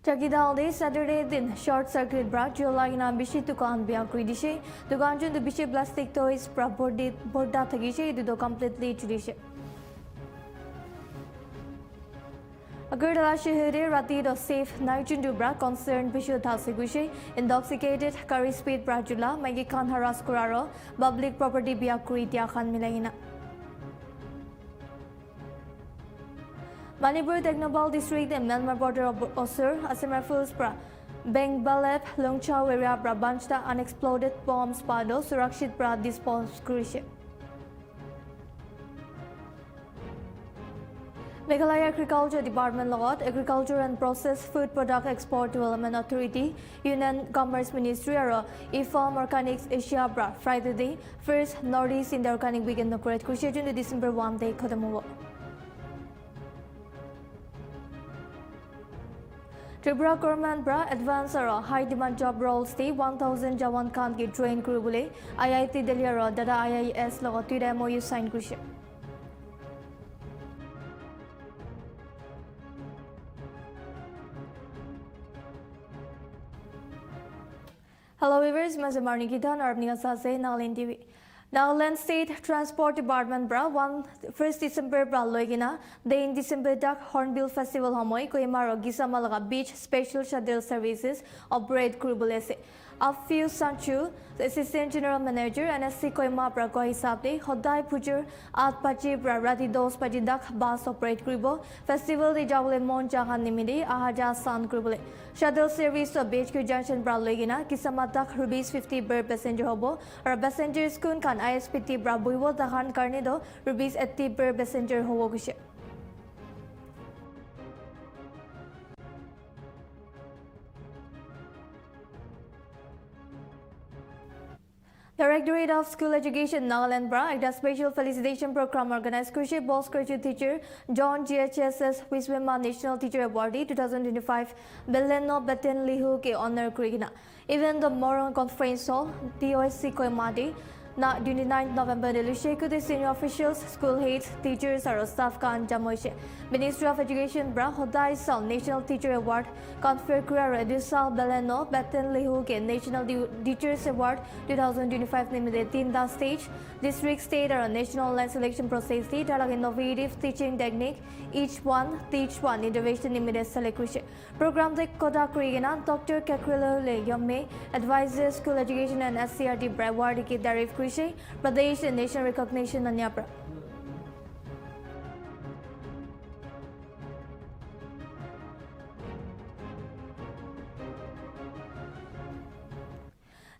Chakidalde Saturday din short circuit brak July na bishi dukan biya kridishe dukan jun bishi plastic toys pra borda thagishe idu completely chudishe Agartala shehre rati do safe night jun brak concerned bishi thasegushe intoxicated carry speed bra jula magi khan haras kuraro public property biya kritia khan milaina Manipur Technobal District and Myanmar border officer Asim Rifles pra Bengbalep Longchow area pra bunchta unexploded bombs pado surakshit pra dispose kurishe. Meghalaya Agriculture Department Lot, Agriculture and Processed Food Product Export Development Authority, Union Commerce Ministry aro e-farm organics Asia pra Friday first Northeast in the organic weekend no correct kurishe jun December 1 day khodamuwa. Tripura government bra advance aro high demand job roles te 1000 jawan khan ki train kuru bole IIT Delhi aro data IIS logot tuida MOU sign kurishe. Hello viewers, Mazamar Nikita and Arbnia Sase Nltv. Nagaland State Transport Department bra 1 December bra loigina day in December dak Hornbill Festival homoy Kohima ro Gisamalaga Beach Special Shuttle Services operate kurubulese. A few Sanchu, the Assistant General Manager NSC Kohima bra ko hisabde hodai pujur at pachi bra rati dos pachi dak bus operate kuribo festival de jabule mon jahan nimide ahaja san kurubule. Shuttle service to BHQ Junction bra loigina Gisama dak rupees 50 per passenger hobo or passengers kun kan ISPT bra buiwo dahan karne do rupees 80 per passenger hobo kushe. Directorate of School Education Nagaland bra a special felicitation program organized Kushi Boss graduate teacher John GHSS Wiswema National Teacher Awardee 2025 Beleno Beten Lihu ke honor krigina. Even the Moron Conference Hall DOSC Koimadi na 29 November Delusheku the senior officials, school heads, teachers or staff kan jamoishe. Ministry of Education bra Hodai Sal National Teacher Award confer kura Redusal Beleno Beten Lihu ke National Teachers Award 2025 named Tinda stage district state or national line selection process ti talag innovative teaching technique each one teach one innovation named selection program de koda krigina Dr. Kakrilo Le Yomme advisor school education and SCRT bra award ki Darif Pradesh and nation recognition and Yapra.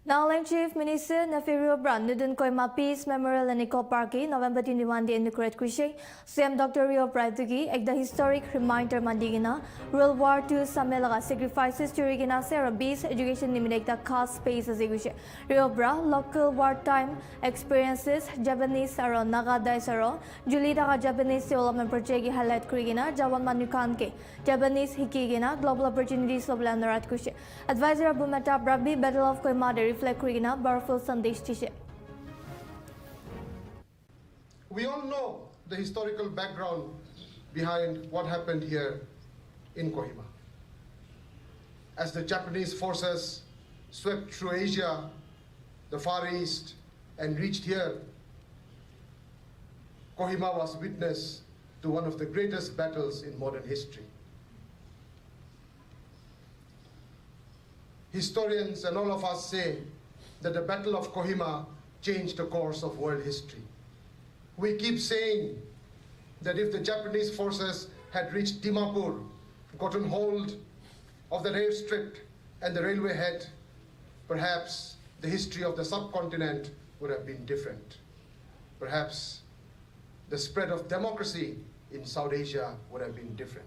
Nagaland Chief Minister Nefirio Brand Nudun Kohima Peace Memorial and Eco Park November 21 the inaugurate Kushe CM Dr. Rio Praitugi ek the historic reminder mandigina World War II Samelaga sacrifices Churigina Sarah Bees education nimidek the cast space as Kushe Rio Bra local wartime experiences Japanese aro Naga Daisaro Julita Japanese development project highlight Kurigina Jawan Manukanke Japanese Hikigina global opportunities of Lanarat Kushe Advisor Abumata Brabi Battle of Kohima reflect Kurigina powerful Sandesh Tishe. We all know the historical background behind what happened here in Kohima. As the Japanese forces swept through Asia, the Far East, and reached here, Kohima was witness to one of the greatest battles in modern history. Historians and all of us say that the Battle of Kohima changed the course of world history. We keep saying that if the Japanese forces had reached Dimapur, gotten hold of the airstrip and the railway head, perhaps the history of the subcontinent would have been different. Perhaps the spread of democracy in South Asia would have been different.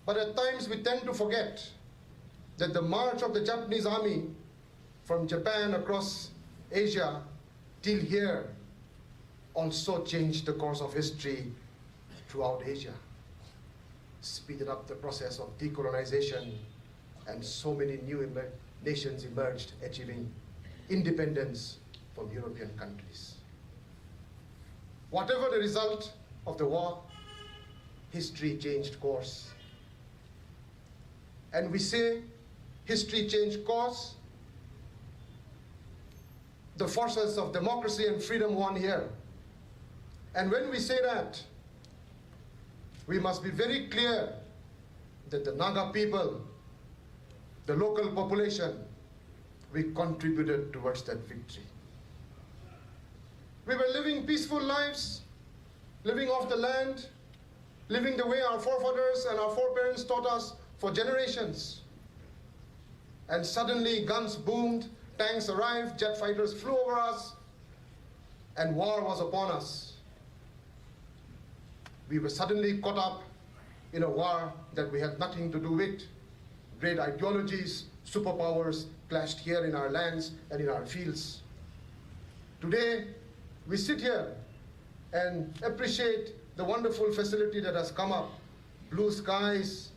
But at times we tend to forget that the march of the Japanese army from Japan across Asia till here also changed the course of history throughout Asia, speeded up the process of decolonization, and so many new nations emerged, achieving independence from European countries. Whatever the result of the war, history changed course. and we say history changed course, the forces of democracy and freedom won here. And when we say that, we must be very clear that the Naga people, the local population, we contributed towards that victory. We were living peaceful lives, living off the land, living the way our forefathers and our foreparents taught us for generations. And suddenly guns boomed, tanks arrived, jet fighters flew over us, and war was upon us. We were suddenly caught up in a war that we had nothing to do with. Great ideologies, superpowers clashed here in our lands and in our fields. Today, we sit here and appreciate the wonderful facility that has come up. Blue skies,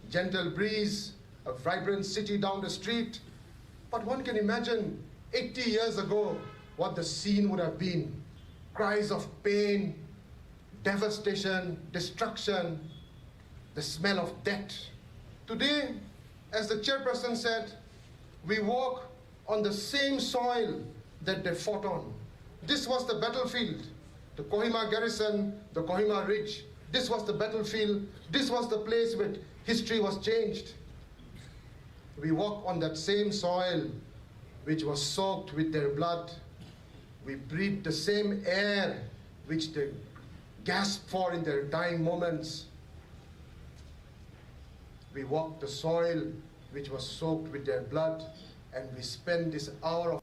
gentle breeze, a vibrant city down the street. But one can imagine 80 years ago what the scene would have been. Cries of pain, devastation, destruction, the smell of death. Today, as the chairperson said, we walk on the same soil that they fought on. This was the battlefield, the Kohima garrison, the Kohima ridge. This was the battlefield. This was the place where history was changed. We walk on that same soil which was soaked with their blood. We breathe the same air which they gasped for in their dying moments. We walk the soil which was soaked with their blood, and we spend this hour of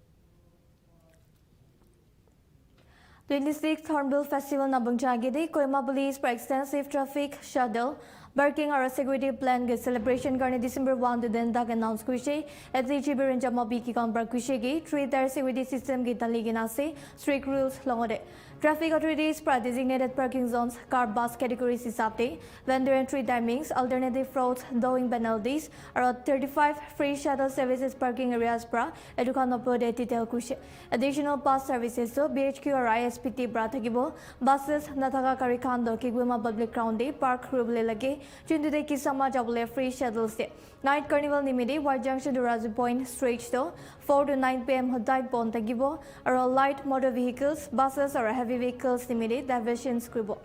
26th Hornbill Festival na bungjagidi Kohima Police for extensive traffic shuttle working our security plan K celebration करने December 1 दिन तक announce कुशे एतली चिबे range मबी की काम पर कुशे की 3-tier security system की तली की नासे strict rules लंगोडे Traffic authorities for designated parking zones, car bus categories is update, vendor entry timings, alternative routes, towing penalties, around 35 free shuttle services parking areas pra, edukan uploaded detail kushe. Additional bus services to BHQ or ISPT bra thakibo, buses nataka karikando kigwima public ground day, park rubble lage, chundude kisama jabule free shuttles day. Night Carnival Nimidi, White Junction to Razu Point, straight to 4 to 9 p.m. Hodai Bon Tagibo, or light motor vehicles, buses or heavy vehicles Nimidi, diversion scribble.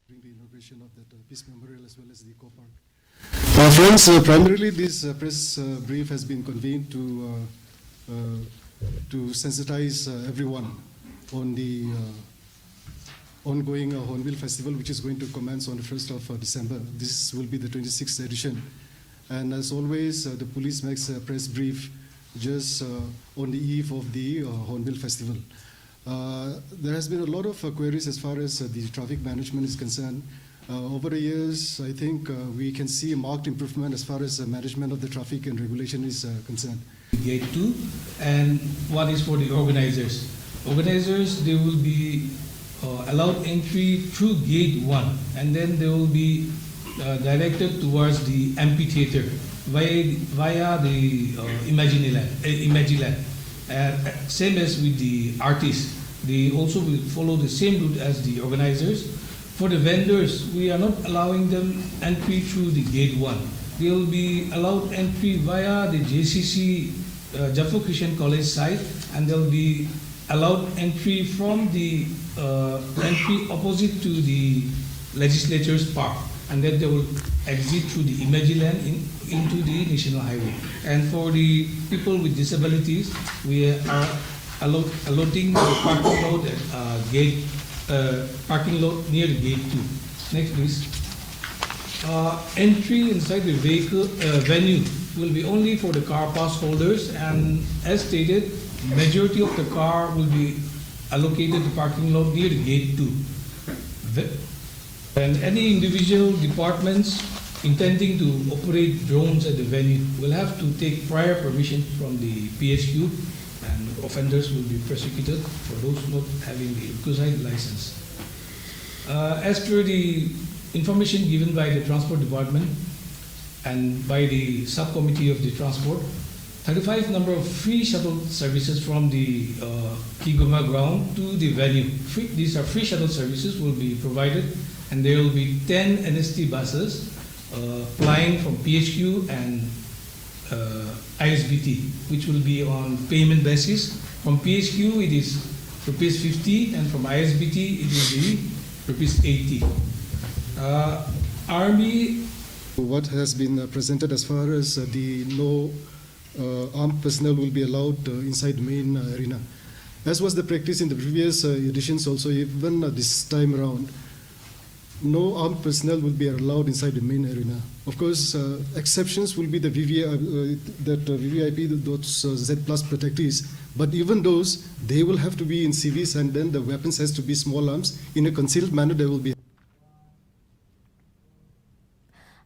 During the inauguration of that Peace Memorial as well as the Eco Park. Friends, primarily this press brief has been convened to sensitize everyone on the ongoing Hornbill Festival, which is going to commence on the 1st of December. This will be the 26th edition. And as always, the police makes a press brief just on the eve of the Hornbill Festival. There has been a lot of queries as far as the traffic management is concerned. Over the years, I think we can see a marked improvement as far as management of the traffic and regulation is concerned. Gate 2, and one is for the organizers. Organizers, they will be allowed entry through Gate 1, and then they will be directed towards the amphitheater via the Imagiland. Same as with the artists, they also will follow the same route as the organizers. For the vendors, we are not allowing them entry through the Gate 1. They will be allowed entry via the JCC Jaffo Christian College site, and they will be allowed entry from the entry opposite to the Legislature's Park, and then they will exit through the Imagiland into the National Highway. And for the people with disabilities, we are allotting the parking lot at parking lot near the Gate 2. Next, please. Entry inside the vehicle venue will be only for the car pass holders, and as stated, majority of the car will be allocated to parking lot near the Gate 2. And any individual departments intending to operate drones at the venue will have to take prior permission from the PHQ, and offenders will be prosecuted for those not having the requisite license. As per the information given by the Transport Department, and by the subcommittee of the transport. 35 number of free shuttle services from the Kohima ground to the venue. These are free shuttle services will be provided, and there will be 10 NST buses flying from PHQ and ISBT, which will be on payment basis. From PHQ it is rupees 50, and from ISBT it will be rupees 80. Army. What has been presented as far as the no armed personnel will be allowed inside the main arena. As was the practice in the previous editions also, even this time around, no armed personnel will be allowed inside the main arena. Of course, exceptions will be the VVIP, those Z plus protectees, but even those, they will have to be in CVs, and then the weapons has to be small arms. In a concealed manner, they will be.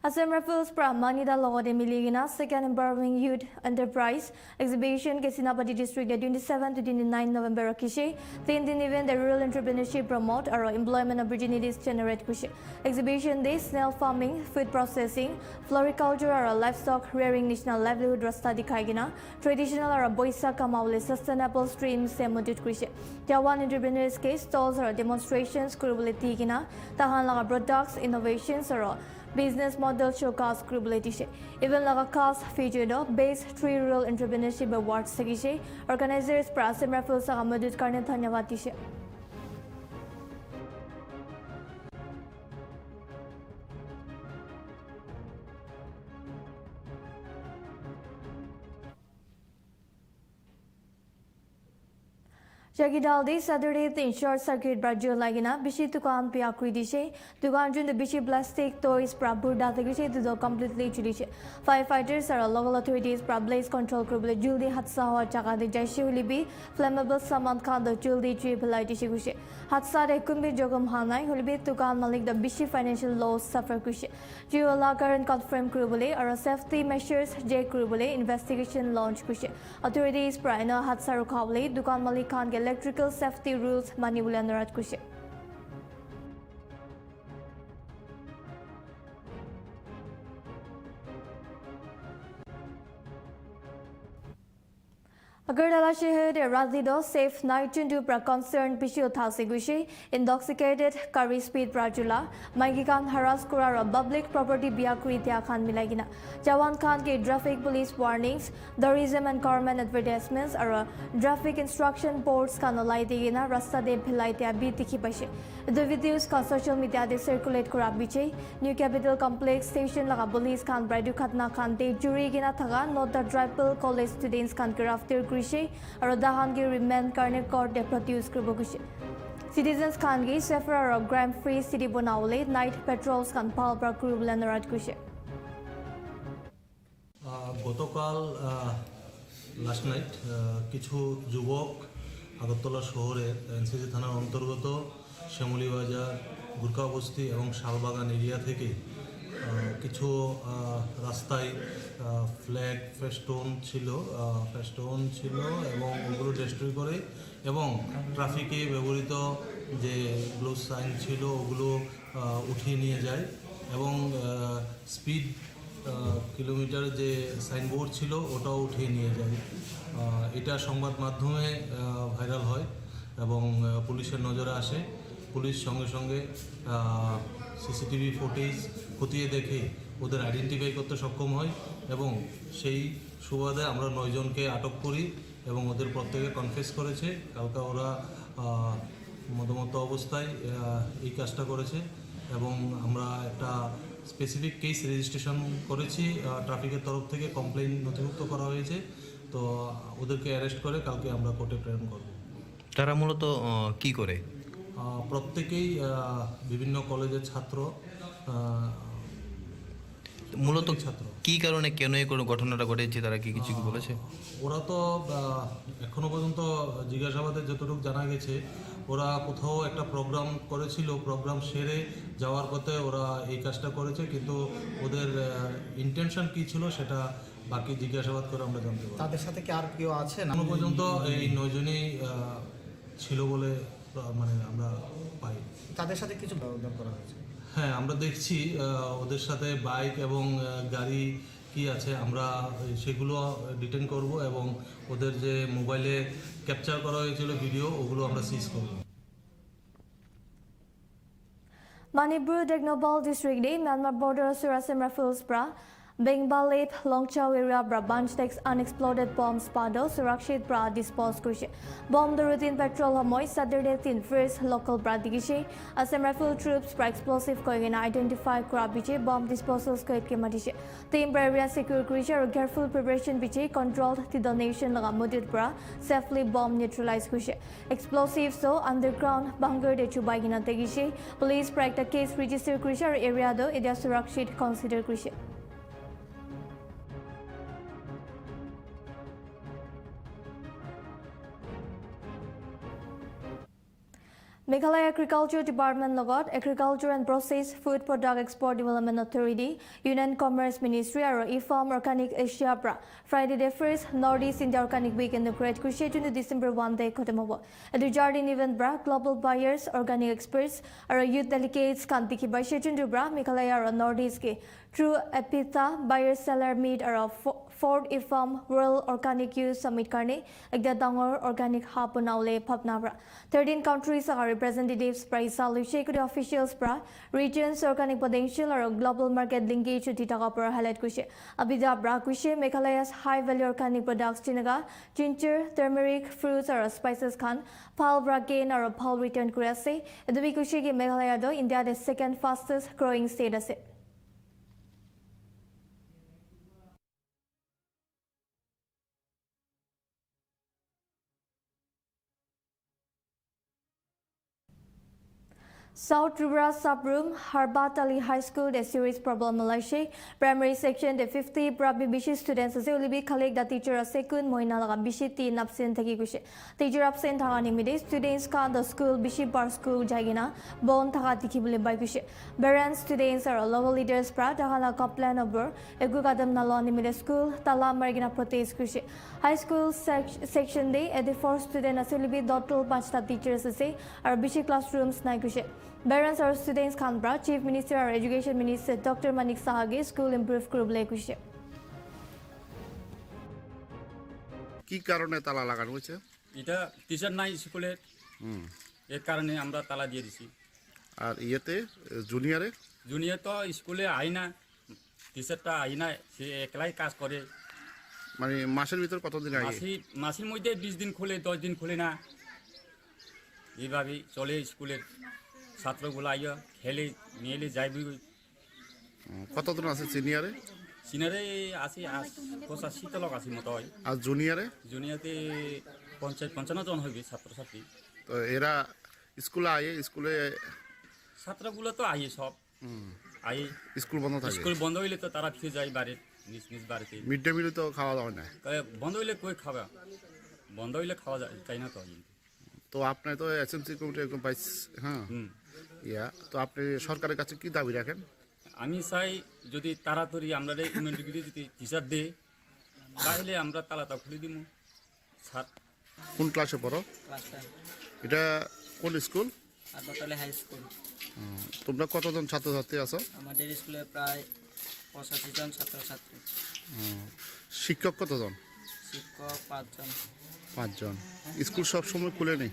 Assam Rifles pra Manida Logode Miligina Second Empowering Youth Enterprise Exhibition ke Sinapati District 27 to 29 November Kishe. Then event the rural entrepreneurship promote or employment opportunities generate Kishe. Exhibition day snail farming, food processing, floriculture or livestock rearing national livelihood rasta dikhaigina traditional or boisa kamaule sustainable streams se mudut Kishe. Jawan entrepreneurs case stalls or demonstrations kurubuleti gina tahan laga products innovations or business model showcase credibility. Even like a cast featured base 3 rural entrepreneurship awards segishe organizers pra Assam Rifles sa madud karne dhanyawad dishe. Jagidaldi Saturday the short circuit Brazil lagina Bishi Tukan Pia Kridishe, Tukan Jun the Bishi plastic toys Praburda Tegishe to the completely Chilishe. Firefighters are local authorities Blaze Control Group Juldi Hatsawa Chaka the Jaishi Libi, flammable Saman Khan the Juldi Tree Pelaitishi. Hatsa de Kumbi Jogam Hanai, Hulbi Tukan Malik the Bishi financial loss suffer Kushe. Jiola current confirmed Krubule or safety measures J Krubule investigation launch Kushe. Authorities Prana Hatsaru Kavli, Dukan Malik Khan electrical safety rules Manibula Narat Kushe. Agartala Shehar Razido safe night to pra concerned Bishio Thalsigushi intoxicated curry speed Rajula Maigikan harass Kurara public property Biakri Khan Milagina Jawan Khan ke traffic police warnings tourism and government advertisements are traffic instruction boards kanolai digina rasta de philaitia bi tikhi paise. The videos ka social media de circulate kurabiche New Capital Complex station laga police Khan Bradu Khatna Khan de jury gina thaga not the tribal college students Khan crafter और दाहान के remand करने court दे produce करबो कुछ citizens Khan के safer और ग्राम फ्री सिटी बनावले नाइट पेट्रोल्स खान पाल पर क्रूबलन रात कुछ গতকাল লাস্ট নাইট কিছু যুবক আগরতলা শহরের এনসিসি থানার অন্তর্গত শ্যামলী বাজার গুরকা বস্তি এবং শালবাগান এরিয়া থেকে কিছু রাস্তায় ফ্ল্যাগ ফেস্টুন ছিল এবং ওগুলো ডিস্ট্রয় করে এবং ট্রাফিকে ব্যবহৃত যে ব্লু সাইন ছিল ওগুলো উঠিয়ে নিয়ে যায় এবং স্পিড কিলোমিটার যে সাইনবোর্ড ছিল ওটাও উঠিয়ে নিয়ে যায়। এটা সংবাদ মাধ্যমে ভাইরাল হয় এবং পুলিশের নজরে আসে। পুলিশ সঙ্গে সঙ্গে সিসিটিভি ফুটেজ খতিয়ে দেখে ওদের আইডেন্টিফাই করতে সক্ষম হয় এবং সেই সুবাদে আমরা 9 জনকে আটক করি এবং ওদের প্রত্যেকে কনফেস করেছে কালকে ওরা মদমত্ত অবস্থায় এই কাজটা করেছে এবং আমরা একটা স্পেসিফিক কেস রেজিস্ট্রেশন করেছি ট্রাফিকের তরফ থেকে কমপ্লেইন নথিভুক্ত করা হয়েছে তো ওদেরকে অ্যারেস্ট করে কালকে আমরা কোর্টে প্রেরণ করব। তারা মূলত কি করে? প্রত্যেকেই বিভিন্ন কলেজের ছাত্র মূলত কি কারণে কেন এই ঘটনাটা ঘটেছে তারা কি কিছু বলেছে? ওরা তো এখনো পর্যন্ত জিজ্ঞাসাবাদে যতটুকু জানা গেছে ওরা কোথাও একটা প্রোগ্রাম করেছিল, প্রোগ্রাম সেরে যাওয়ার পথে ওরা এই কাজটা করেছে কিন্তু ওদের ইন্টেনশন কী ছিল সেটা বাকি জিজ্ঞাসাবাদ করে আমরা জানতে পারি। তাদের সাথে কি আর কেউ আছে? এখনো পর্যন্ত এই 9 জনই ছিল বলে মানে আমরা পাই। তাদের সাথে কিছু ব্যবধান করা হয়েছে? হ্যাঁ, আমরা দেখছি ওদের সাথে বাইক এবং গাড়ি কি আছে, আমরা সেগুলো ডিটেন করব এবং ওদের যে মোবাইলে ক্যাপচার করা হয়েছিল ভিডিও, ওগুলো আমরা সিজ করব। Manipur Deknobal District Day Myanmar border Surasim Rifles Bra Bengalip Longchow area Bra bunch takes unexploded bombs Pado Surakshit Bra disposed Kushi bomb the routine patrol Hamoy Saturday thin first local Bra Digishi Assam Rifle troops Bra explosive going in identify Krabiche bomb disposals Koit Kemadishi team area secure creature careful preparation Biche controlled the donation Lagamudit Bra safely bomb neutralized Kushi explosives so underground bunker de Chubagina Tegishi police practice case register creature area though it is Surakshit consider creature. Meghalaya Agriculture Department logot Agriculture and Processed Food Product Export Development Authority, Union Commerce Ministry aro e-farm Organic Asia Bra Friday the first Northeast India Organic Week in the Great Kushi to December 1 day Kotamobo. At the Jardin event Bra global buyers, organic experts aro youth delegates Kantiki by Shetun Bra Meghalaya aro Northeast ke through Epitha buyer seller meet aro Ford e-farm World Organic Use Summit karne ekda dangor organic hub naule phapna bra 13 countries are representatives price alushe kuri officials bra regions organic potential or global market linkage ditaka par highlight kushe abida bra kushe Meghalaya's high value organic products tinaga ginger turmeric fruits or spices khan phal bra gain or phal return kuri ase edu kushe ki Meghalaya do India the second fastest growing state ase. South Tripura Subroom, Harbat Ali High School, the series problem Malaysia, primary section, the 50 Brabi Bishi students, as will be collect the teacher a second Moina Bishi teen absent Takikushi. Teacher absent Haganimide, students can the school Bishi Bar School Jagina, Bon Takatiki by Bishi. Parents, students are local leaders, Prat, Hala Kaplan over, Egugadam Naloni Middle School, Tala Margina Protest Kushi. High school section day, at the 4 student as will be total bunch of teachers, say, are Bishi classrooms Naikushi. Parents or students Canberra, Chief Minister or Education Minister Dr. Manik Sahage, School Improve Group Lekushe. কি কারণে তালা লাগানো হয়েছে? এটা teacher নাই স্কুলে, এর কারণে আমরা তালা দিয়ে দিছি। আর ইয়েতে জুনিয়রে জুনিয়র তো স্কুলে আই না, টিচারটা আই না, সে একলাই কাজ করে। মানে মাসের ভিতর কতদিন আগে? মাসের মধ্যে 20 দিন খোলে, 10 দিন খোলে না, এইভাবেই চলে। স্কুলের ছাত্রগুলো আইয়া খেলে নিয়ে যাইবি। কতদিন আছে সিনিয়রে? সিনিয়রে আছে 85 লোক আছে মতো হয়। আর জুনিয়রে? জুনিয়রে 55 জন হইবে ছাত্রছাত্রী। তো এরা স্কুলে আয়ে, স্কুলে ছাত্রগুলো তো আইয়ে সব আইয়ে। স্কুল বন্ধ থাকে? স্কুল বন্ধ হইলে তো তারা ফিরে যায় বাড়ির নিজ নিজ বাড়িতে। মিড ডে মিলে তো খাওয়া দাওয়া না? বন্ধ হইলে কই খাওয়া, বন্ধ হইলে খাওয়া যায় না তো। তো আপনি তো এসএমসি কমিটি একদম পাইস, হ্যাঁ তো আপনি সরকারের কাছে কি দাবি রাখেন? আমি চাই যদি তাড়াতাড়ি আমরা ইউনিয়ন ডিগ্রি যদি টিচার দেয় তাহলে আমরা তালাটা খুলে দিব। স্যার কোন ক্লাসে পড়ো? এটা কোন স্কুল? হারবাতালি হাই স্কুল। তোমরা কতজন ছাত্রছাত্রী আছো? আমাদের স্কুলে প্রায় 85 জন ছাত্রছাত্রী। শিক্ষক কতজন? শিক্ষক 5 জন। 5 জন। স্কুল সব সময় খুলে নেই?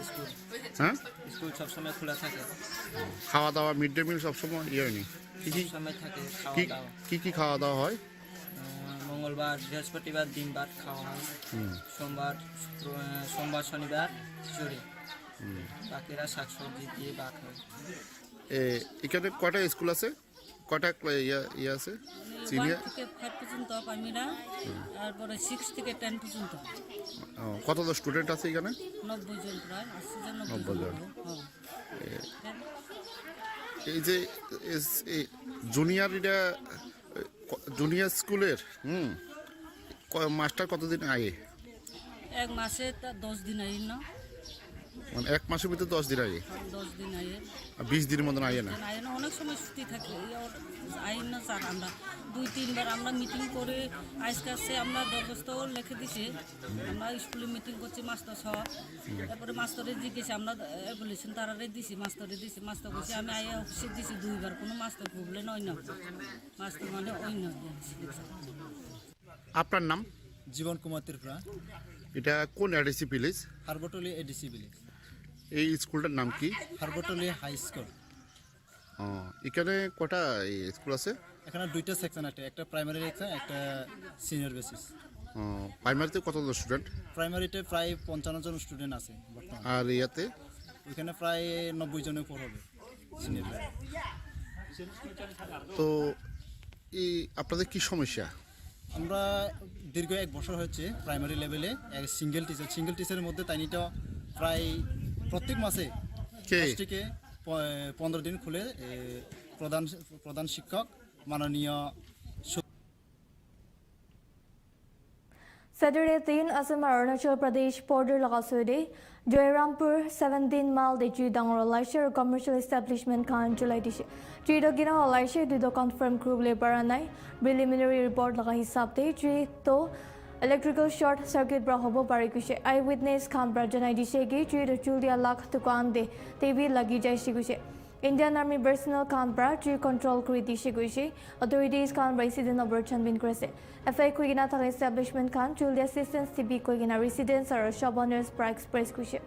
স্কুল, হ্যাঁ, স্কুল সবসময় খোলা থাকে। খাওয়া দাওয়া মিড ডে মিল সবসময় ইয়ে নেই? সময় থাকে খাওয়া দাওয়া। কি খাওয়া দাওয়া হয়? মঙ্গলবার, বৃহস্পতিবার দিন ভাত খাওয়া হয়, সোমবার শনিবার খিচুড়ি, বাকিরা শাকসবজি দিয়ে ভাত হয়। এখানে কয়টা স্কুল আছে? কয়টা ইয়ে আছে? সিনিয়র থেকে 5 পর্যন্ত প্রাইমারিরা, তারপরে 6 থেকে 10 পর্যন্ত। কতজন স্টুডেন্ট আছে এখানে? 90 জন, প্রায় 80 জন। 90 জন। এই যে জুনিয়র, এটা জুনিয়র স্কুলের মাস্টার কতদিন আগে? এক মাসে 10 দিন আইন না, মানে এক মাসের ভিতরে 10 দিন আগে? 10 দিন আইন। 20 দিনের মতন আগে না? আইন অনেক সময় ছুটি থাকে, আইন না স্যার। আমরা 2-3 বার আমরা মিটিং করে আজকে আসছে আমরা দরখাস্ত লিখে দিছি আমরা স্কুলে মিটিং করছি মাস্টার সহ তারপরে মাস্টারে জিজ্ঞেস আমরা বলেছেন তারারে দিছি মাস্টারে দিছি মাস্টার কইছে আমি আইয়া অফিসে দিছি 2 বার কোনো মাস্টার প্রবলেম হয় না মাস্টার মানে ওই না আপনার নাম? জীবন কুমার ত্রিপুরা, এটা কোন এডিসি ভিলেজ? হারবটলি এডিসি ভিলেজ, এই স্কুলটার নাম কি? হারবটলি হাই স্কুল। এখানে কটা স্কুল আছে? এখানে 2টা সেকশন আছে, একটা প্রাইমারি সেকশন, একটা সিনিয়র বেসিস। প্রাইমারিতে কতজন স্টুডেন্ট? প্রাইমারিতে প্রায় 55 জন স্টুডেন্ট আছে বর্তমানে। আর ইয়াতে? ওইখানে প্রায় 90 জনের উপর হবে সিনিয়র। তো এই আপনাদের কি সমস্যা? আমরা দীর্ঘ 1 বছর হচ্ছে প্রাইমারি লেভেলে সিঙ্গেল টিচারের মধ্যে তাইনিটা প্রায় প্রত্যেক মাসে কে? 10 থেকে 15 দিন খুলে প্রধান শিক্ষক মাননীয় Saturday 3 Assam Arunachal Pradesh border lagasode Joyrampur 17 mile de ju dangor laisher commercial establishment kan July dish Trido gina laisher do confirm crew labor anai preliminary report laga hisab de tri to electrical short circuit bra hobo pare kushe eyewitness kan bra janai dishe ge tri do julia lak tukan de tv lagi jai shigushe Indian Army personnel kan bra tri control kuri dishe gushe authorities kan resident of Chanbin krese FA kuigina thak establishment kan Julia assistance TB kuigina residents or shop owners pra express kushe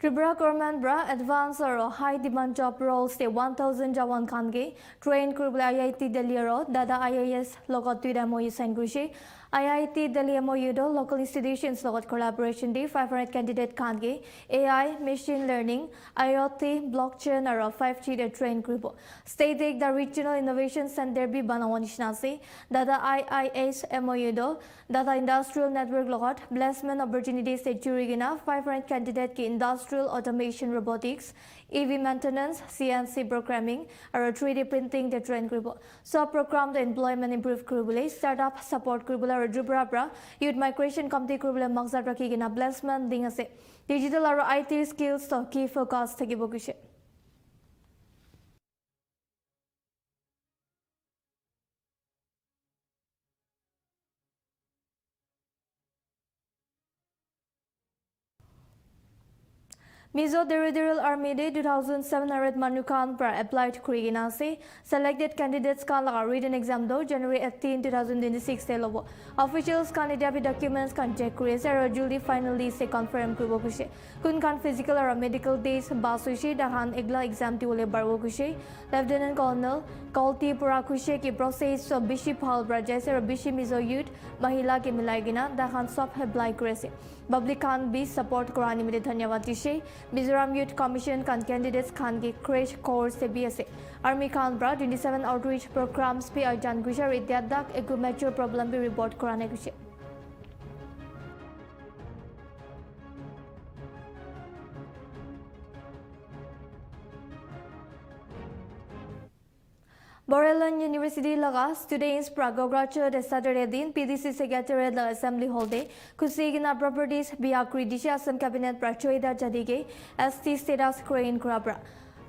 Tripura government bra advance or high demand job roles de 1000 jawan kange train kurubla IIT Delhi ro dada IIS logot tuida moi sign gushi IIT Delhi MOU do local institutions logot collaboration de 500 candidate kange AI machine learning IoT blockchain or 5G de train kurubo state the regional innovation center bi banawani se dada IIS MOU do dada industrial network logot placement opportunities de jurigina 500 candidate ki industrial automation robotics EV maintenance CNC programming or 3D printing the train group so program the employment improve kurubule startup support kurubula or Tripura youth migration committee kurubule maksad rakhi gina placement ding ase digital or IT skills to key focus thakibo kushe Mizo Territorial Army Day 2700 Manukan pra applied kurigina se selected candidates kan laga written exam do January 18 2026 te lobo officials candidate documents kan check kuri se aro July finally se confirm kuribo kushe kun kan physical or medical days basushi dahan egla exam ti ole barbo kushe Lieutenant Colonel Kalti pura kushe ki process so bishi phal braja se aro bishi Mizo youth mahila ke milai gina dahan sob apply kuri se public kan bi support korani mile dhanyawad dishe Mizoram Youth Commission kan candidates kan ki crash course se BSA Army kan bra 27 outreach programs pe ajan gujar idyadak egu mature problem bi report korane kushe Borelon University laga students pragogracha de Saturday din PDC secretariat la assembly hall de kusigina properties biakri disha Assam cabinet prachoida jadige ST status crane krabra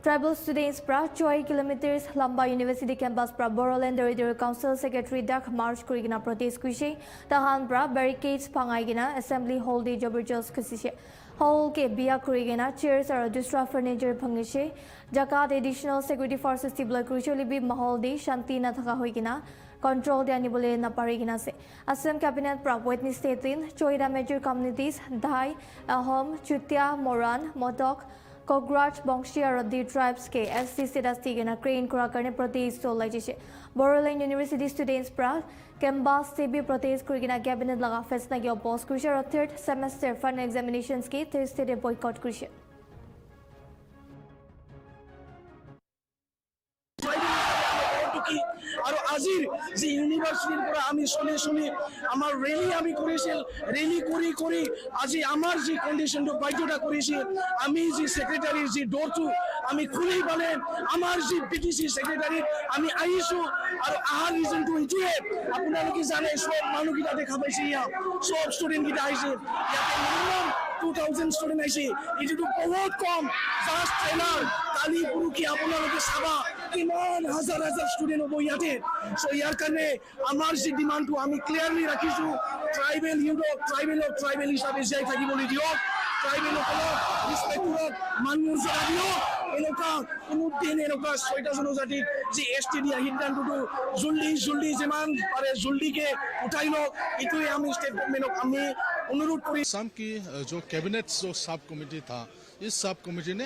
Tribal students pra 2 kilometers lamba university campus pra Borelon Territorial Council secretary dak march kurigina protest kushi tahan pra barricades pangaigina assembly hall de jabberjust kusishe hall ke biya kurigina chairs or extra furniture phangishe jakat additional security forces tibla crucially bi mahol de shanti na thaka hoigina control de anibole na parigina se Assam cabinet pra witness statin choida major communities Dhai Ahom Chutia Moran Modok Kograch Bongshi or the tribes ke SC status tigena crane kura karne protest to lajise Borelon University students pra campus se bi protest kurigina cabinet laga faisla ki oppose kurishe or third semester final examinations ki Thursday de boycott kurishe আৰু আজিৰ যে ইউনিভাৰ্চিটিৰ পৰা আমি চলি আমাৰ rally আমি কৰিছিল ৰেলী কৰি আজি আমাৰ যি কণ্ডিশ্যনটো বাধ্যতা কৰিছিল আমি যি ছেক্ৰেটাৰীৰ যি ডোৰটো আমি খুলি পালে আমাৰ যি BTC ছেক্ৰেটাৰী আমি আহিছোঁ আৰু আহাৰ ৰিজনটো এইটোৱে আপোনালোকে জানে সব মানুহকেইটা দেখা পাইছে ইয়াত সব ষ্টুডেণ্টকেইটা আহিছে ইয়াতে মিনিমাম 2000 ষ্টুডেণ্ট আহিছে এইটোতো বহুত কম জাষ্ট ট্ৰেইনাৰ কালি পৰহি আপোনালোকে চাবা কিমান হাজাৰ ষ্টুডেণ্ট হ'ব ইয়াতে চ' ইয়াৰ কাৰণে আমাৰ যি ডিমাণ্ডটো আমি ক্লিয়াৰলি ৰাখিছোঁ ট্ৰাইবেল ইউথক ট্ৰাইবেল হিচাপে জীয়াই থাকিবলৈ দিয়ক ট্ৰাইবেলসকলক ৰেচপেক্ট কৰক মান মৰ্যাদা দিয়ক এনেকুৱা কোনোদিন এনেকুৱা 6টা জনজাতিক যি ST দিয়া সিদ্ধান্তটো জলদি যিমান পাৰে জলদিকে উঠাই লওক এইটোৱে আমি ষ্টেট গভৰ্ণমেণ্টক আমি अनुरोध करी असम की जो कैबिनेट जो सब कमेटी था इस सब कमेटी ने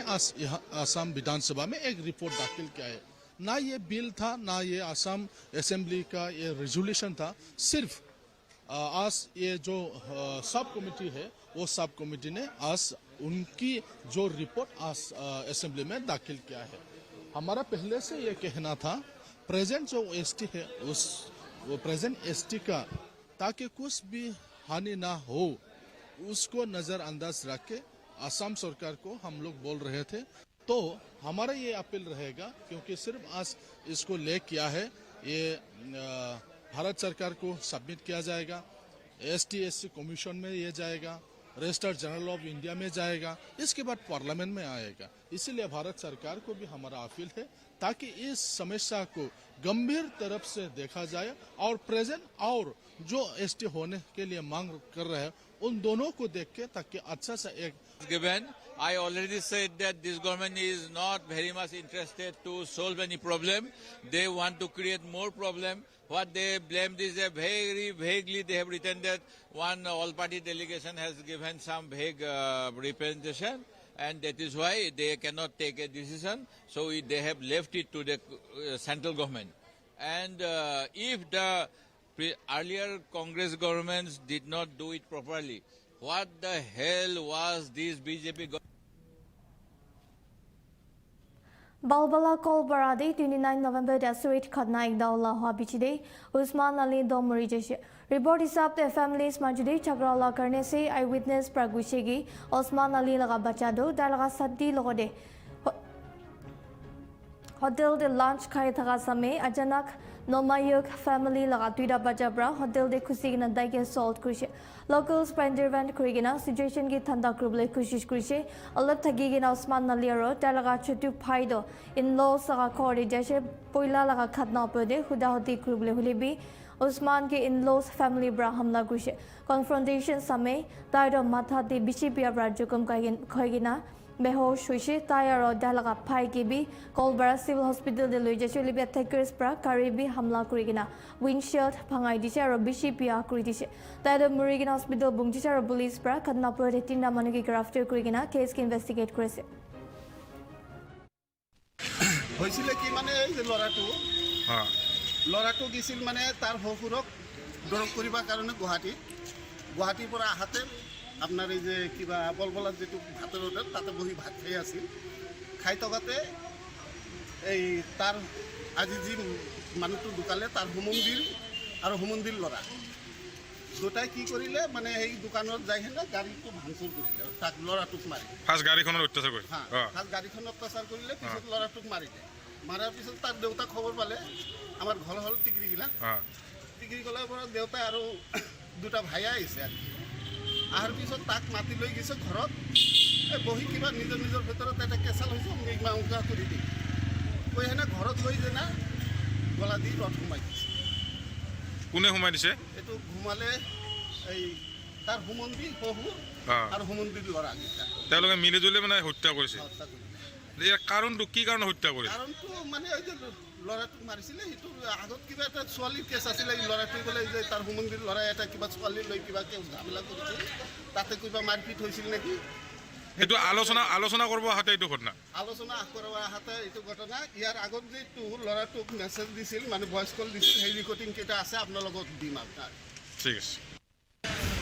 असम विधानसभा में एक रिपोर्ट दाखिल किया है ना ये बिल था ना ये असम असेंबली का ये रेजोल्यूशन था सिर्फ आज ये जो सब कमेटी है वो सब कमेटी ने आज उनकी जो रिपोर्ट आज असेंबली में दाखिल किया है हमारा पहले से ये कहना था प्रेजेंट जो ST है उस वो प्रेजेंट ST का ताकि कुछ भी हानि ना हो उसको नज़रअंदाज रख के असम सरकार को हम लोग बोल रहे थे तो हमारा ये अपील रहेगा क्योंकि सिर्फ आज इसको ले किया है ये भारत सरकार को सबमिट किया जाएगा ST/SC कमीशन में ये जाएगा रजिस्टर्ड जनरल ऑफ इंडिया में जाएगा इसके बाद पार्लियामेंट में आएगा इसीलिए भारत सरकार को भी हमारा अपील है ताकि इस समस्या को गंभीर तरफ से देखा जाए और प्रेजेंट और जो ST होने के लिए मांग कर रहे हैं उन दोनों को देख के ताकि अच्छा सा एक given I already said that this government is not very much interested to solve any problem. They want to create more problem. What they blamed is a very vaguely they have written that one all-party delegation has given some vague representation and that is why they cannot take a decision. So they have left it to the central government. And if the earlier Congress governments did not do it properly, what the hell was this BJP government? Balbala Kolbaradi 29 November da Suit Khadnaik Daula Habichide Usman Ali Domuri Jeshi Report is up the families Majudi Chagrala Karnese eyewitness Pragushigi Osman Ali Laga Bachado Dalaga Sadi Logode Hotel de lunch khai thaga same ajanak Nomayuk family laga tuida bajabra hotel de kusigina daike salt kurishe locals intervent kurigina situation ki thanda kurble kushish kurishe alap thagigina Osman Ali ro dalaga chutu phaido in law saga khori jashe poila laga khatna pode huda hoti kurble hulibi Osman ke in-laws family bra hamla kurishe confrontation same taido matha de bishipia rajukum khaigina behosh hoise tayaro dalaga phai ke bi Kolbara civil hospital de loi jashe libe attackers pra karibi hamla kurigina windshield phangai dise aro bishipia kuri dise taido murigina hospital bungji aro police pra khatna pore tinna manuki grafter kurigina case ke investigate korise হৈছিলে কি মানে এই যে লৰাটো গিছিল মানে তাৰ হকুৰক দৰক কৰিবা কাৰণে গুৱাহাটীৰ পৰা আহাতে আপনার এই যে কিবা বলবলার যেটু ভাতের হোটেল তাতে বহি ভাত খাই আছিল খাই থকাতে এই তার আজি যি মানুহটো ঢুকালে তাৰ হুমন্দিৰ ল'ৰা দুটাই কি কৰিলে মানে এই দোকানত যাই হেনে গাড়ীটো ভাঙচুৰ কৰিলে তাক ল'ৰাটোক মাৰি ফাৰ্ষ্ট গাড়ীখনত অত্যাচাৰ কৰিলে ফাৰ্ষ্ট গাড়ীখনত অত্যাচাৰ কৰিলে পিছত ল'ৰাটোক মাৰিলে মাৰাৰ পিছত তাৰ দেউতাক খবৰ পালে আমাৰ ঘৰ হ'ল টিকৰিগিলা টিকৰিগলাৰ পৰা দেউতাই আৰু দুটা ভাই আহিছে আৰু আহাৰ পিছত তাক মাতি লৈ গৈছে ঘৰত বহি কিবা নিজৰ ভিতৰত এটা কেঁচাল হৈছে উংগা কৰি দি কৈ হেনে ঘৰত লৈ যেনে গলা দি ৰথ সোমাই দিছে কোনে সোমাই দিছে এইটো ঘুমালে এই তাৰ হুমন্দি শহুৰ আৰু হুমন্দিৰ ল'ৰাকেইটা তেওঁলোকে মিলি জুলি মানে হত্যা কৰিছে ইয়াৰ কাৰণটো কি কাৰণে হত্যা কৰিছে কাৰণটো মানে এই যে ল'ৰাটোক মাৰিছিলে সেইটো আগত কিবা এটা ছোৱালীৰ কেছ আছিলে এই ল'ৰাটোৱে বোলে যে তাৰ হুমন্দিৰ ল'ৰাই এটা কিবা ছোৱালী লৈ কিবা ঝামেলা কৰিছিল তাতে কিবা মাৰপিট হৈছিল নেকি এইটো আলোচনা কৰিব আহোঁতে এইটো ঘটনা এইটো ঘটনা ইয়াৰ আগত যিটো ল'ৰাটোক মেছেজ দিছিল মানে ভইচ কল দিছিল সেই ৰেকৰ্ডিং কেইটা আছে আপোনাৰ লগত দিম আপোনাৰ ঠিক আছে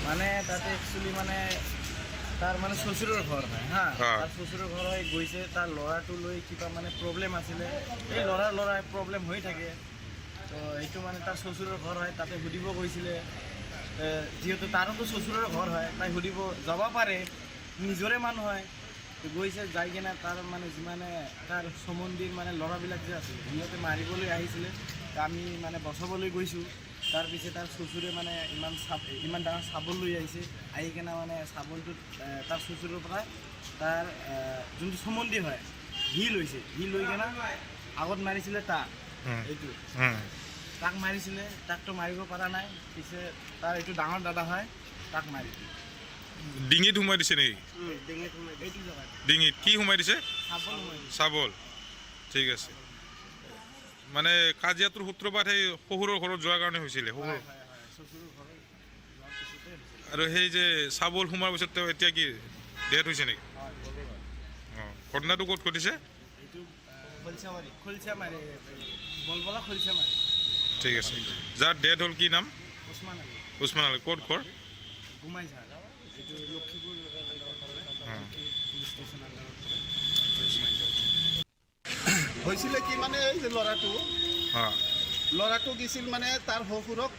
মানে তাতে একচুৱেলি মানে তাৰ মানে শ্বশুৰৰ ঘৰ হয় তাৰ শ্বশুৰৰ ঘৰ হৈ গৈছে তাৰ ল'ৰাটো লৈ কিবা মানে প্ৰব্লেম আছিলে এই ল'ৰাই প্ৰব্লেম হৈ থাকে তো এইটো মানে তাৰ শ্বশুৰৰ ঘৰ হয়, তাতে সুধিব গৈছিলে। যিহেতু তাৰোতো শ্বশুৰৰ ঘৰ হয়, তাই সুধিব যাব পাৰে, নিজৰে মানুহ হয়। গৈছে, যাই কিনে তাৰ মানে যিমানে তাৰ সম্বন্ধীৰ মানে ল'ৰাবিলাক যে আছিল, সিহঁতে মাৰিবলৈ আহিছিলে। আমি মানে বচাবলৈ গৈছোঁ। তাৰপিছত তাৰ শ্বশুৰে মানে ইমান ডাঙৰ চাবল লৈ আহিছে, আহি কিনে মানে চাবলটোত তাৰ শ্বশুৰৰ পৰা তাৰ যোনটো সম্বন্ধী হয় সি লৈছে। সি লৈ কিনে আগত মাৰিছিলে তাক, এইটো তাক মাৰিছিলে। তাকতো মাৰিব পৰা নাই, পিছে তাৰ এইটো ডাঙৰ দাদা হয়, তাক মাৰি ডিঙিত সোমাই দিছে নেকি? ডিঙিত সোমাই এইটো জেগাত। ডিঙিত কি সোমাই দিছে? চাবল সোমাই দিছে। চাবল। ঠিক আছে। মানে কাজিয়াটোৰ সূত্ৰপাত সেই শহুৰৰ ঘৰত যোৱাৰ কাৰণে হৈছিলে? শহুৰ আৰু সেই যে চাবল সোমোৱাৰ পিছত তেওঁ এতিয়া কি ডেথ হৈছে নেকি? অঁ, ঘটনাটো ক'ত ঘটিছে? ঠিক আছে। যাৰ ডেথ হ'ল কি নাম? উছমান আলী। ক'ত ঘৰ? হৈছিলে কি মানে এই যে ল'ৰাটো গৈছিল মানে তাৰ শহুৰক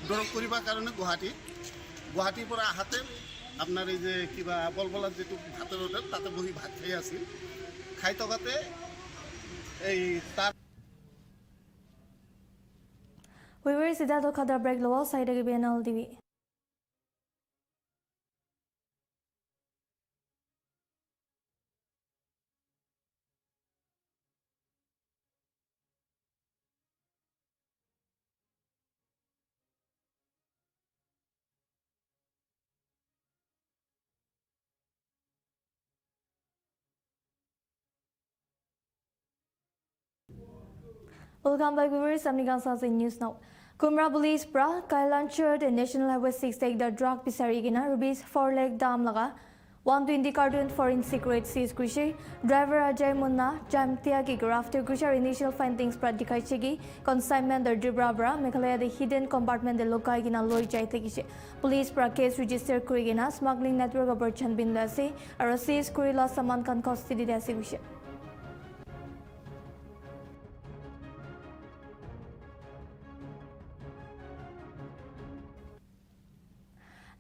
দৰৱ কৰিবৰ কাৰণে গুৱাহাটীৰ পৰা আহাতে আপোনাৰ এই যে কিবা বলবলাত যিটো ভাতৰ হোটেল তাতে বহি ভাত খাই আছিল। খাই থকাতে এই তাৰ Viewers, ida to khadar break lo side ke Nltv. Welcome back, viewers. I'm Nigansa in News Now. Kumra Police Pra Kailanchur the National Highway 6 take the drug pisarigina rupees 4 lakh dam laga 120 carton foreign secret seized Krishi driver Ajay Munna Jamtia ki after Krishar initial findings practical chigi consignment the Dubrabra Meghalaya the hidden compartment the lokai gina loi jai tekiche police pra case register kurigina smuggling network of Chan bin lase aro seized kurila saman kan custody de ase.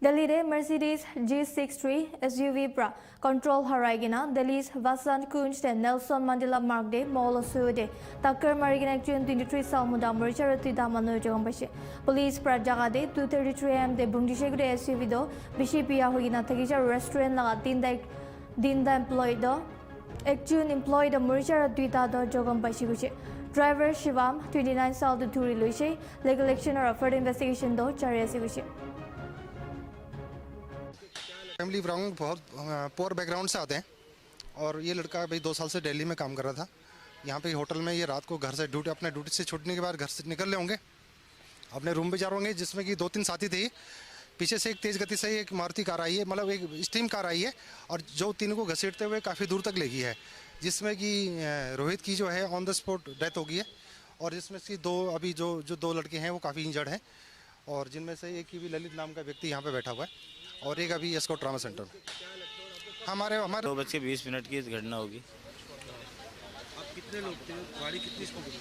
Delhi Mercedes G63 SUV pra control haraigina Delhi's Vasant Kunj de Nelson Mandela Mark de Mall Sude Takkar Marigina June 23 Salmuda Murcharati Damano Jombashi Police pra Jagade 2:33 am de Bungdishek de SUV do Bishipia Hogina Takisha restaurant la Dinda employed do Ekjun employed Murcharatita do Jogombashi Guche driver Shivam 29 Sal de Turi Luche legal action or further investigation do Chariasi Guche. Family background बहुत poor background से आते हैं और ये लड़का भाई 2 साल से दिल्ली में काम कर रहा था। यहाँ पे होटल में ये रात को घर से अपने ड्यूटी से छूटने के बाद घर से निकल रहे होंगे, अपने रूम पे जा रहे होंगे, जिसमें कि 2-3 साथी थे। पीछे से एक तेज़ गति से एक मारुति कार आई है, मतलब एक स्टीम कार आई है और जो तीनों को घसीटते हुए काफ़ी दूर तक ले गई है, जिसमें कि रोहित की जो है ऑन द स्पॉट डेथ हो गई है और जिसमें से अभी जो 2 लड़के हैं वो काफ़ी इंजर्ड हैं और जिनमें से एक की भी ललित नाम का व्यक्ति यहाँ पर बैठा हुआ है और एक अभी इसको ट्रामा सेंटर हमारे 2:20 की घटना होगी। आप कितने लोग थे? गाड़ी कितनी स्पीड में?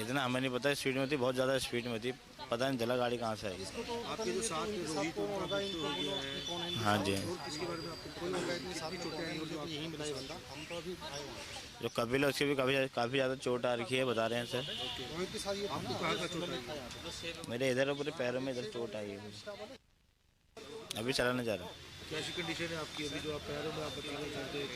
इतना हमें नहीं पता, स्पीड में थी, बहुत ज़्यादा स्पीड में थी, पता नहीं चला गाड़ी कहाँ से आई। आपके जो साथ में रोहित उनका मृत्यु हो गया है। हाँ जी। किसके बारे में आपको कोई लगा इतनी सारी चोटें आई और जो आप यहीं मिला बंदा हम तो अभी आए हुए जो कपिल है उसके भी काफ़ी ज़्यादा चोट आ रखी है, बता रहे हैं सर। रोहित के साथ ये आपको कहाँ का चोट आई? मेरे इधर पूरे पैरों में इधर चोट आई है, अभी चलाने जा रहा है। कैसी कंडीशन है आपकी अभी जो आप पैरों में आप बताना चाहते हैं?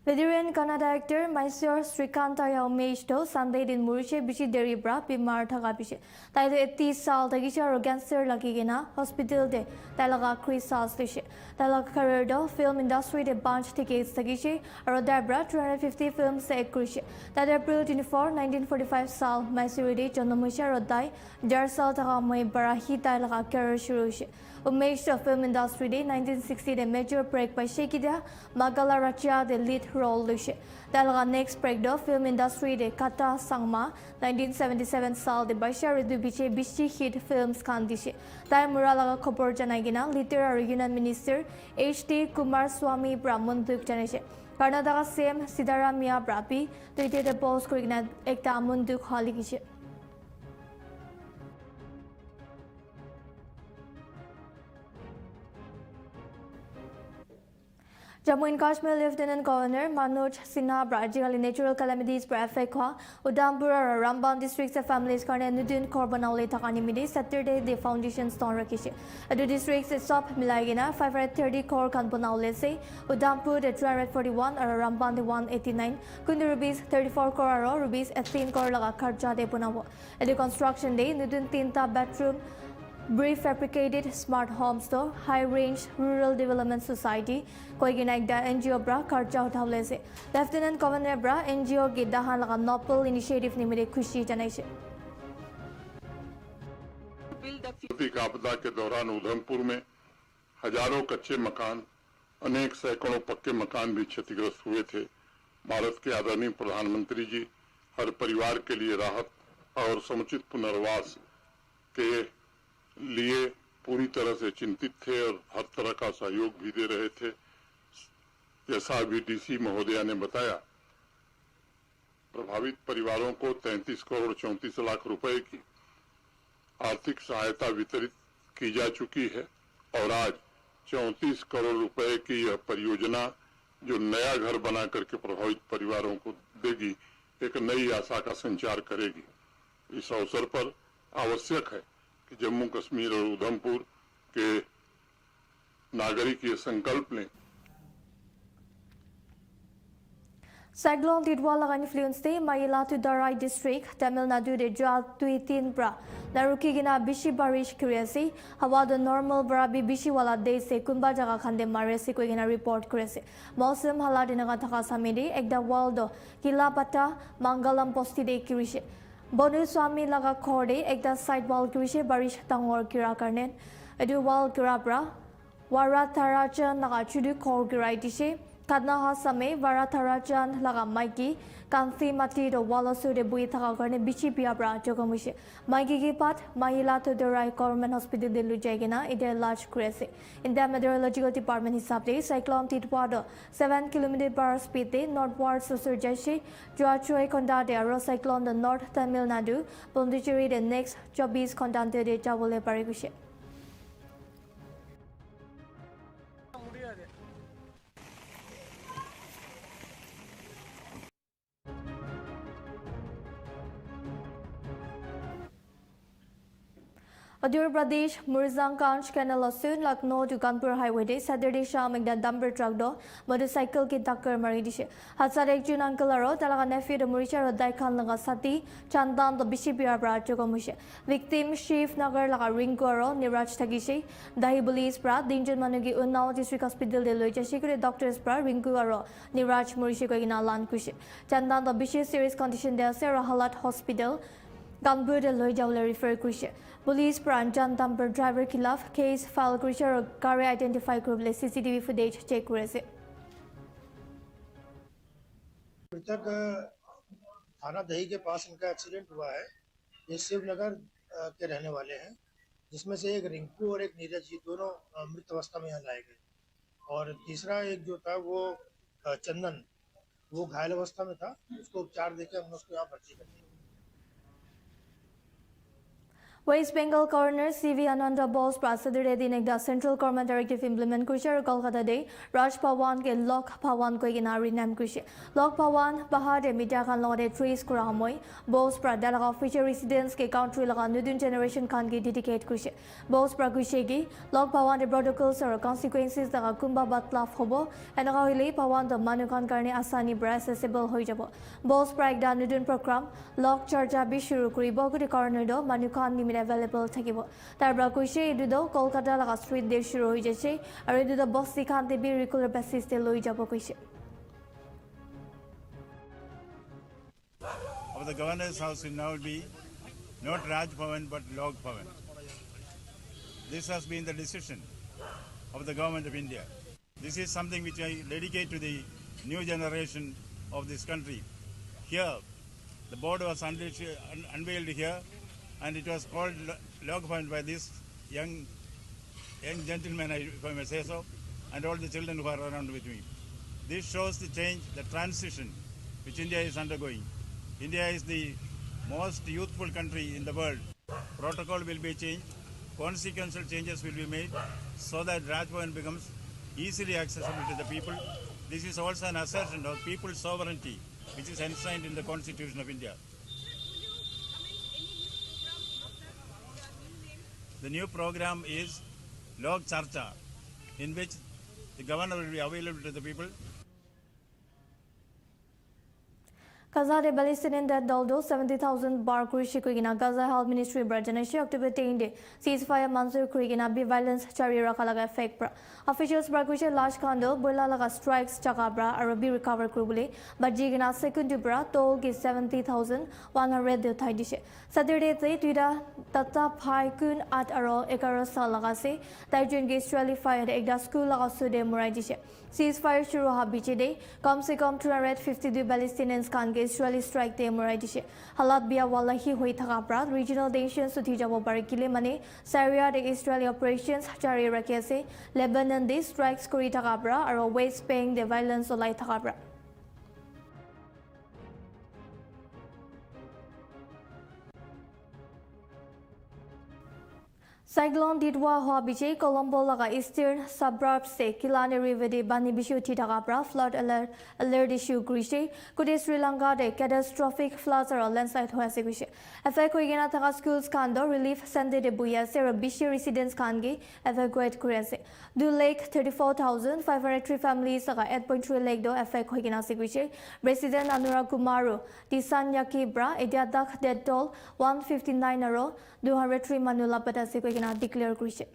Veteran Kannada actor Mysore Srikanta Yaumeshto Sunday din Murishe Bishi Deribra Bimar Thaga Bishi. Taido 80 Sal Tagisha or Cancer Lakigina Hospital de Talaga Chris Sals Dishi. Talaga career do film industry de bunch tickets Tagishi or Debra 250 films se Krishi. That April 24, 1945 Sal Mysore de Jonomusha Rodai Jar Sal Taga Moi Barahi Talaga career Shurushi. Umesh film industry de 1960 de major break by Shekida Magala Racha the lead role lushe. Dalaga next break the film industry de Kata Sangma 1977 sal de Baisha Ridu Biche Bishi hit films kan dishe. Tai Muralaga Kopor Janagina Literary Union Minister H.T. Kumar Swami Brahman Duk Janeshe. Karnataka Same Sidaramia Brapi tweeted the post Kurigna Ekta Munduk Holigishe. Jammu and Kashmir Lieutenant Governor Manoj Sinha Brajigali Natural Calamities Prefekwa Udhampur or Ramban districts of families Karne Nudin Korbanale Takanimidi Saturday the foundation stone Rakishi. At the districts stop Milagina 530 core Kanpanaule say Udhampur the 241 or Ramban the 189 Kundi rupees 34 crore rupees 18 crore laga Karja de Punawo. At the construction day Nudin Tinta bedroom prefabricated smart home store, high range rural development society, Koigina NGO Bra, Karja Tavlese. Lieutenant Governor Bra, NGO Gidahan Laga Nopal initiative Nimide Kushi Janation. प्राकृतिक आपदा के दौरान उधमपुर में हजारों कच्चे मकान, अनेक सैकड़ों पक्के मकान भी क्षतिग्रस्त हुए थे। भारत के आदरणीय प्रधानमंत्री जी हर परिवार के लिए राहत और समुचित पुनर्वास के लिए पूरी तरह से चिंतित थे और हर तरह का सहयोग भी दे रहे थे। जैसा अभी डीसी महोदया ने बताया, प्रभावित परिवारों को 33 करोड़ 34 लाख रुपए की आर्थिक सहायता वितरित की जा चुकी है और आज 34 करोड़ रुपए की यह परियोजना जो नया घर बना करके प्रभावित परिवारों को देगी, एक नई आशा का संचार करेगी। इस अवसर पर आवश्यक है कि जम्मू कश्मीर और उधमपुर के नागरिक ये संकल्प लें। Cyclone Tidwala influence de Mayila to Darai district, Tamil Nadu de Jal Tuitin Bra. Narukigina Bishi Barish Kuresi, Hawa the normal Brabi Bishiwala de se Kumba Jaga Kande Maresi Kuigina report Kuresi. Mosum Haladinagataka Samidi, Egda Waldo, Kilapata, Mangalam Posti de Kirishe. Bonu Swami Laga Korde, Egda Sidewall Kirishe, Barish Tangor Kirakarnen, Edu Wal Kirabra, Waratarajan Naga Chudu Kor Giraitishe. Kadnaha Same, Varatarajan, Laga Maiki, Kanthi Mati, the Wallasu de Buitaka, Bichi Piabra, Jogomushi, Maiki Pat, Mahila to the Rai Government Hospital de Lujagina, in their large crazy. In the Meteorological Department, his update, Cyclone Tidwada, 7 km/h speed, northward Susurjashi, Joachue Kondade, Aro Cyclone, the North Tamil Nadu, Pondicherry, the next Jobis Condante de Javole Parigushi. Madhya Pradesh, Murzanganj Canal soon Lucknow to Kanpur Highway Day, Saturday Sham and the dumper truck do motorcycle ki takkar mari dishe. Hadsa ek jun uncle aro talaga nephew the Marisha ro daikhan laga sati Chandan the Bishi Biabra jogomushe. Victim Chief Nagar laga Ringo aro Niraj Tagishi, Dahi Police Pra, Dinjan Manugi Unnao District Hospital de Loja Shikure Doctors Pra, Ringo aro Niraj Murishi ko ina lan kushe. Chandan the Bishi serious condition de Sarah Halat Hospital, Kanpur de Loja will refer kushe. Police Pranjan dumper driver khilaf case file krise और car identify group ले CCTV footage check करे से। अभी तक थाना दही के पास इनका accident हुआ है। ये शिवनगर के रहने वाले हैं, जिसमें से एक रिंकू और एक नीरज, ये दोनों मृत अवस्था में यहाँ लाए गए और तीसरा एक जो था वो चंदन, वो घायल अवस्था में था। उसको उपचार देकर हमने उसको यहाँ भर्ती कर दिया। West Bengal Coroner C.V. Ananda Bose Prasadure Dinegda Central Government Directive Implement Kusher Kolkata Day Raj Pawan ke Lok Pawan ko ginari nam Kushe Lok Pawan Bahade Media Kan Lode Trees Kuramoy Bose Pradala Future Residents ke Country Laga Nudun Generation Kan ki dedicate Kushe Bose Prakushegi Lok Pawan the protocols or consequences the Kumba Batlaf Hobo and Rahili Pawan the Manukan Karne Asani Bra accessible Hojabo Bose Pragda Nudun program Lok Charja Bishuru Kuribo the Coroner do Manukan available থাকিব তাৰ পৰা কৈছে এদুদো কলকাতা লাগা street দে শুৰু হৈ যাইছে আৰু এদুদো বস্তি খান্তে B regular basis তে লৈ যাব কৈছে of the governor's house will now be not Raj Bhavan but Log Bhavan. This has been the decision of the government of India. This is something which I dedicate to the new generation of this country. Here, the board was unveiled here, and it was called log point by this young gentleman, if I may say so, and all the children who are around with me. This shows the change, the transition which India is undergoing. India is the most youthful country in the world. Protocol will be changed, consequential changes will be made so that Raj Bhavan becomes easily accessible to the people. This is also an assertion of people's sovereignty, which is enshrined in the Constitution of India. The new program is Lok Charcha, in which the governor will be available to the people. Gaza de Palestinian dead doldo 70,000 bar Kurishi Kurigina Gaza Health Ministry Brajanashi October 10 day ceasefire Mansur Kurigina be violence chari rakalaga fake bra. Officials Brakushi large condo Bola laga strikes Chakabra Arabi recover Kurubuli but Jigana second bra toll is 70,100 de Taidishe. Saturday Twitter Tata Pai Kun at Aro Ekaro Salagase Taijun Israeli fire Egda school Lagasu de Muraidishe. Ceasefire shuru habiche day kam se kam 252 Palestinians kan Israeli strike de Muraidishe. Halat bia wallahi hoi thaka pra regional tensions suthi jabo pare kile mane Syria de Israeli operations jari rakhe ase Lebanon de strikes kori thaka pra aro West Bank de violence olai thaka pra. Cyclone Didwa Hoa Biche, Colombo Laga Eastern Suburbs se Kilane River de Bani Bishu Titakapra flood alert issue Grishe, Kude Sri Lanka de catastrophic floods or landslide Hoa Segushe. Evacuate Taka schools Kando relief Sande de Buya Sera Bishi residents Kangi evacuate Kurese. Du Lake 34,503 families Saga 8.3 Lake do evacuate Segushe. Resident Anura Kumaru, Disan Yakibra, Ediadak dead toll 159 aro. 203 Manula Patase को किना declare करिছে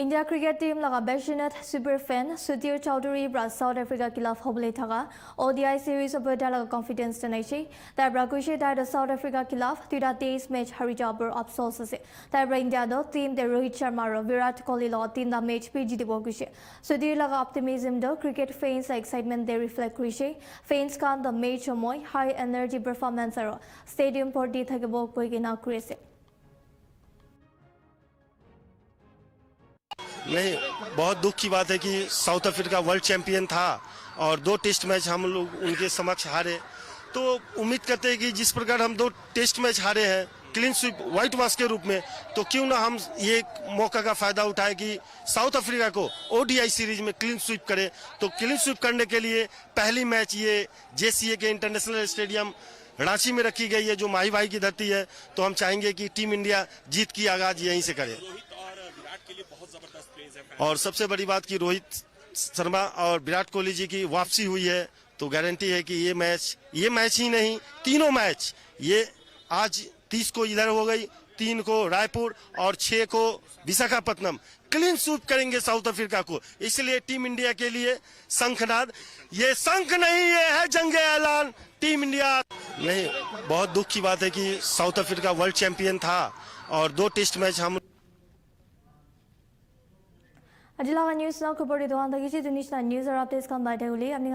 India cricket team laga passionate super fan Sudhir Chowdhury bra South Africa khilaf hobole thaga ODI series of laga confidence tanaiche tar bra kuishe tar South Africa khilaf tira 23 match hari jabor afsos ase tar bra India do team de Rohit Sharma ro Virat Kohli lo 3 da match pe jitibo kuishe Sudhir laga optimism do cricket fans excitement they reflect kuishe fans kan the match moy high energy performance ro stadium por di thakebo koigina kuise नहीं, बहुत दुख की बात है कि south Africa world champion था और 2 test match हम लोग उनके समक्ष हारे। तो उम्मीद करते हैं कि जिस प्रकार हम 2 टेस्ट मैच हारे हैं क्लीन स्वीप व्हाइट वॉश के रूप में, तो क्यों ना हम ये मौका का फायदा उठाए कि साउथ अफ्रीका को ओडीआई सीरीज में क्लीन स्वीप करे। तो क्लीन स्वीप करने के लिए पहली मैच ये जेसीए के इंटरनेशनल स्टेडियम रांची में रखी गई है, जो माही भाई की धरती है। तो हम चाहेंगे कि टीम इंडिया जीत की आगाज यहीं से करे। और सबसे बड़ी बात कि रोहित शर्मा और विराट कोहली जी की वापसी हुई है, तो गारंटी है कि ये मैच ही नहीं, तीनों मैच, ये आज 30 को इधर हो गई, 3 को रायपुर और 6 को विशाखापट्टनम क्लीन स्वीप करेंगे साउथ अफ्रीका को। इसलिए टीम इंडिया के लिए शंखनाद, ये शंख नहीं, ये है जंगे ऐलान टीम इंडिया। नहीं, बहुत दुख की बात है कि साउथ अफ्रीका वर्ल्ड चैंपियन था और 2 टेस्ट मैच हम Adilaga news now kubori doan dagi ji dunisna news or updates kan bai daguli amni